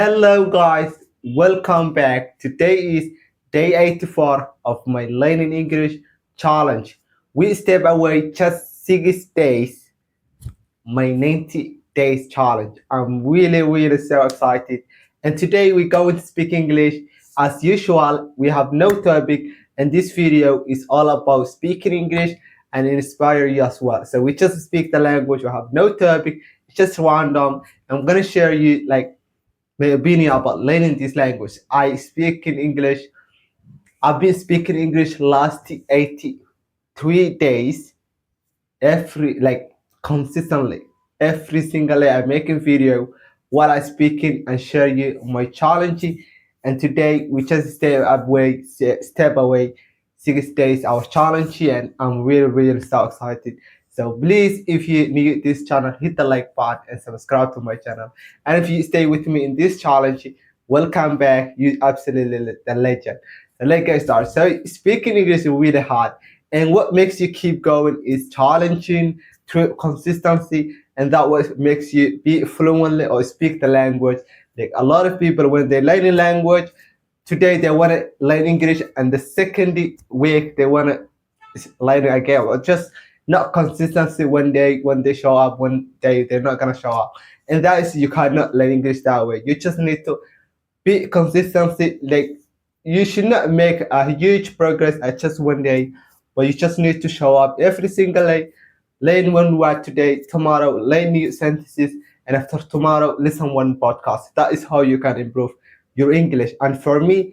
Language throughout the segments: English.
Hello, guys. Welcome back. Today is day 84 of my Learning English challenge. We step away just 6 days, my 90 days challenge. I'm really so excited. And today we're going to speak English. As usual, we have no topic, and this video is all about speaking English and inspire you as well. So we just speak the language, we have no topic, it's just random. I'm gonna share you like my opinion about learning this language. I speak in English. I've been speaking English last 83 days, every like consistently. Every single day I'm making video while I speaking and share you my challenge. And today we just step away 6 days our challenge, and I'm really so excited. So please, if you new this channel, hit the like button and subscribe to my channel. And if you stay with me in this challenge, welcome back. You absolutely the legend. So let's get started. So speaking English is really hard, and what makes you keep going is challenging through consistency, and that what makes you be fluently or speak the language. Like a lot of people, when they learn a language, today they want to learn English, and the second week they want to learn it again. Or just not consistency. When they show up, one day they're not gonna show up, and that is you cannot learn English that way. You just need to be consistency. Like you should not make a huge progress at just one day, but you just need to show up every single day. Learn one word today, tomorrow learn new sentences, and after tomorrow listen one podcast. That is how you can improve your English. And for me,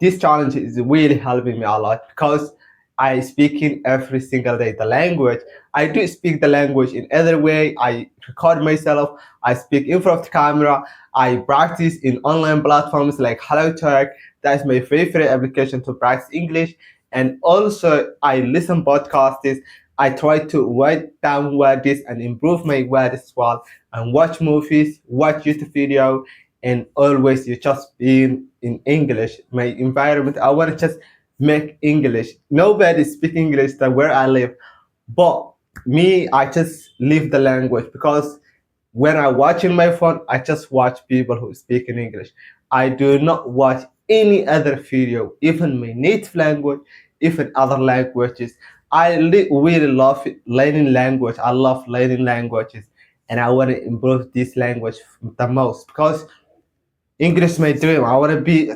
this challenge is really helping me a lot because I speak in every single day the language. I do speak the language in other way. I record myself. I speak in front of the camera. I practice in online platforms like HelloTalk. That's my favorite application to practice English. And also I listen podcasts. I try to write down words and improve my words as well. And watch movies, watch YouTube video, and always you just being in English. My environment, I want to just make English. Nobody speak English than where I live, but me, I just live the language because when I watch in my phone, I just watch people who speak in English. I do not watch any other video, even my native language, even other languages. Really love learning language. I love learning languages, and I want to improve this language the most because English is my dream. I want to be,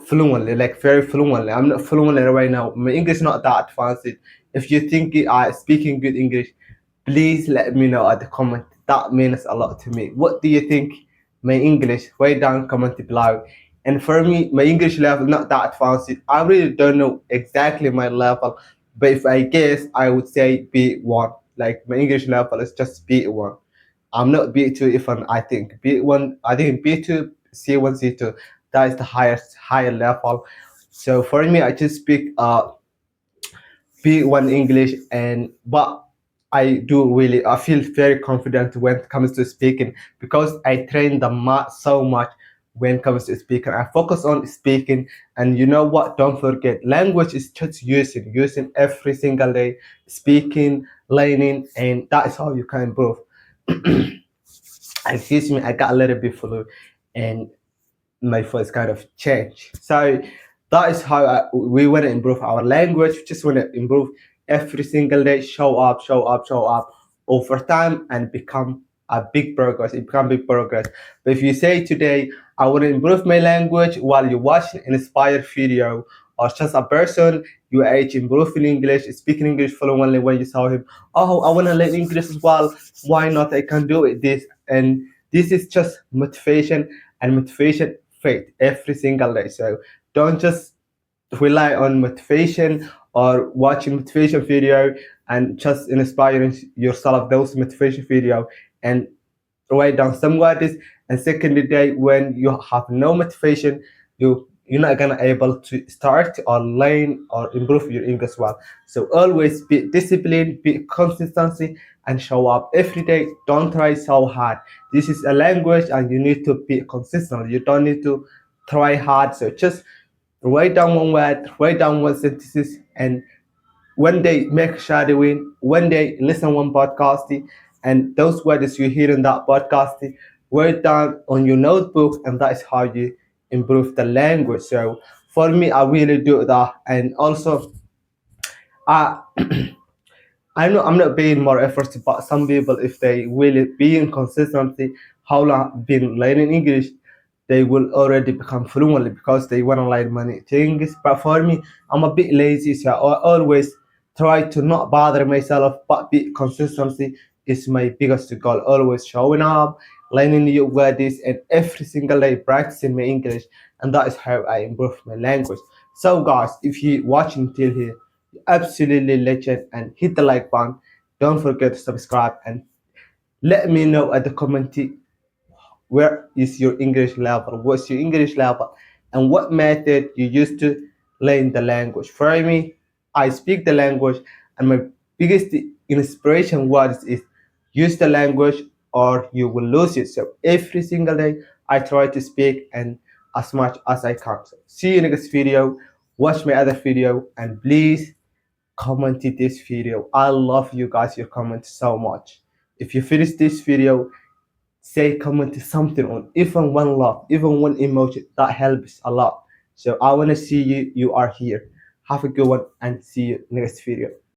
fluently, like very fluently. I'm not fluently right now. My English is not that advanced. If you think I speaking good English, please let me know at the comment. That means a lot to me. What do you think my English? Write down comment below. And for me, my English level not that advanced. I really don't know exactly my level, but if I guess, I would say B1. Like my English level is just B1. I'm not B2 even. I think B1. I think B2, C1, C2. That is the higher level. So for me, I just speak B1 English, and but I feel very confident when it comes to speaking because I train the so much when it comes to speaking. I focus on speaking, and you know what? Don't forget, language is just using every single day, speaking, learning, and that is how you can improve. Excuse me, I got a little bit flu, and my voice kind of changed. So that is how we want to improve our language. We just want to improve every single day, show up over time, and become a big progress. It become big progress. But if you say today, I want to improve my language while you watch an inspired video, or just a person your age improving English, speaking English fluently when you saw him, oh, I want to learn English as well. Why not? I can do it. And this is just motivation, and motivation faith every single day. So don't just rely on motivation or watching motivation video and just inspiring yourself those motivation video, and write down some words. And second day when you have no motivation, you're not gonna able to start or learn or improve your English well. So always be disciplined, be consistency, and show up every day. Don't try so hard. This is a language, and you need to be consistent. You don't need to try hard. So just write down one word, write down one sentences, and one day make shadowing, one day listen one podcast, And those words you hear in that podcast, write down on your notebook, and that is how you improve the language. So for me, I really do that. And also, I I'm not being more efforts, but some people, if they really be in consistency, how long been learning English, they will already become fluent because they want to learn many things. But for me, I'm a bit lazy, so I always try to not bother myself, but be consistency is my biggest goal. Always showing up, learning new words, and every single day practicing my English, and that is how I improve my language. So, guys, if you watching till here, absolutely legend, and hit the like button. Don't forget to subscribe and let me know at the comment where is your English level, what's your English level, and what method you use to learn the language. For me, I speak the language, and my biggest inspiration was is use the language or you will lose it. So every single day I try to speak and as much as I can. So see you next video. Watch my other video and please comment this video. I love you guys, your comments so much. If you finish this video, say comment something on even one love, even one emoji. That helps a lot. So I wanna see you. You are here. Have a good one and see you next video.